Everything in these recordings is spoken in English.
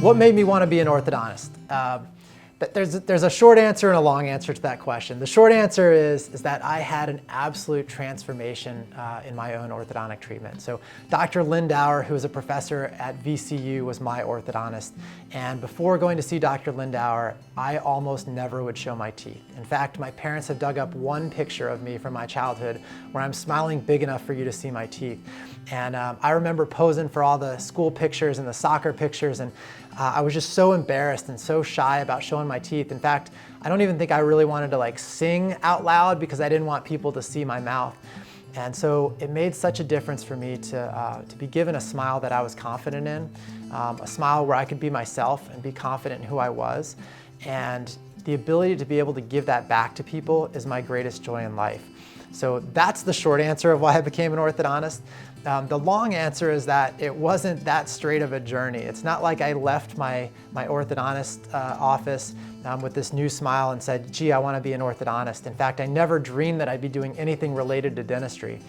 What made me want to be an orthodontist? There's a short answer and a long answer to that question. The short answer is that I had an absolute transformation in my own orthodontic treatment. So Dr. Lindauer, who is a professor at VCU, was my orthodontist. And before going to see Dr. Lindauer, I almost never would show my teeth. In fact, my parents have dug up one picture of me from my childhood where I'm smiling big enough for you to see my teeth. And I remember posing for all the school pictures and the soccer pictures, and I was just so embarrassed and so shy about showing my teeth. In fact, I don't even think I really wanted to sing out loud because I didn't want people to see my mouth. And so it made such a difference for me to be given a smile that I was confident in, a smile where I could be myself and be confident in who I was. And the ability to be able to give that back to people is my greatest joy in life. So that's the short answer of why I became an orthodontist. The long answer is that it wasn't that straight of a journey. It's not like I left my orthodontist office with this new smile and said, gee, I want to be an orthodontist. In fact, I never dreamed that I'd be doing anything related to dentistry.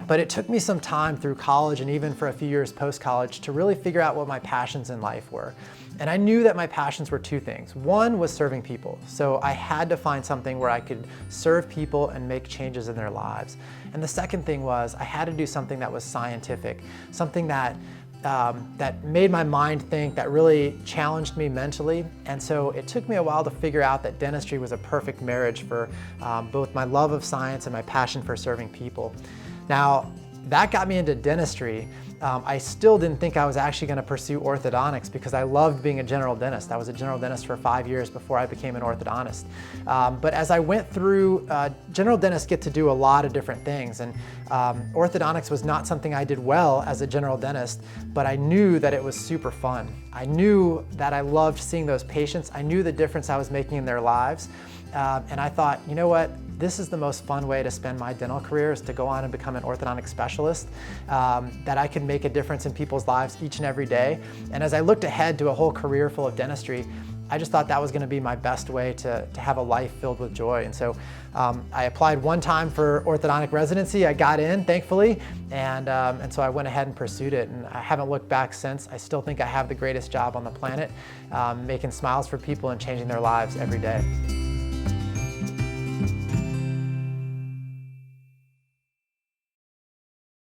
But it took me some time through college and even for a few years post-college to really figure out what my passions in life were. And I knew that my passions were two things. One was serving people. So I had to find something where I could serve people and make changes in their lives. And the second thing was I had to do something that was scientific, something that made my mind think, that really challenged me mentally. And so it took me a while to figure out that dentistry was a perfect marriage for both my love of science and my passion for serving people. Now, that got me into dentistry. I still didn't think I was actually going to pursue orthodontics because I loved being a general dentist. I was a general dentist for 5 years before I became an orthodontist. But as I went through, general dentists get to do a lot of different things, and orthodontics was not something I did well as a general dentist, but I knew that it was super fun. I knew that I loved seeing those patients. I knew the difference I was making in their lives. And I thought, you know what? This is the most fun way to spend my dental career, is to go on and become an orthodontic specialist, that I can make a difference in people's lives each and every day. And as I looked ahead to a whole career full of dentistry, I just thought that was going to be my best way to have a life filled with joy. And so I applied one time for orthodontic residency. I got in, thankfully, and so I went ahead and pursued it. And I haven't looked back since. I still think I have the greatest job on the planet, making smiles for people and changing their lives every day.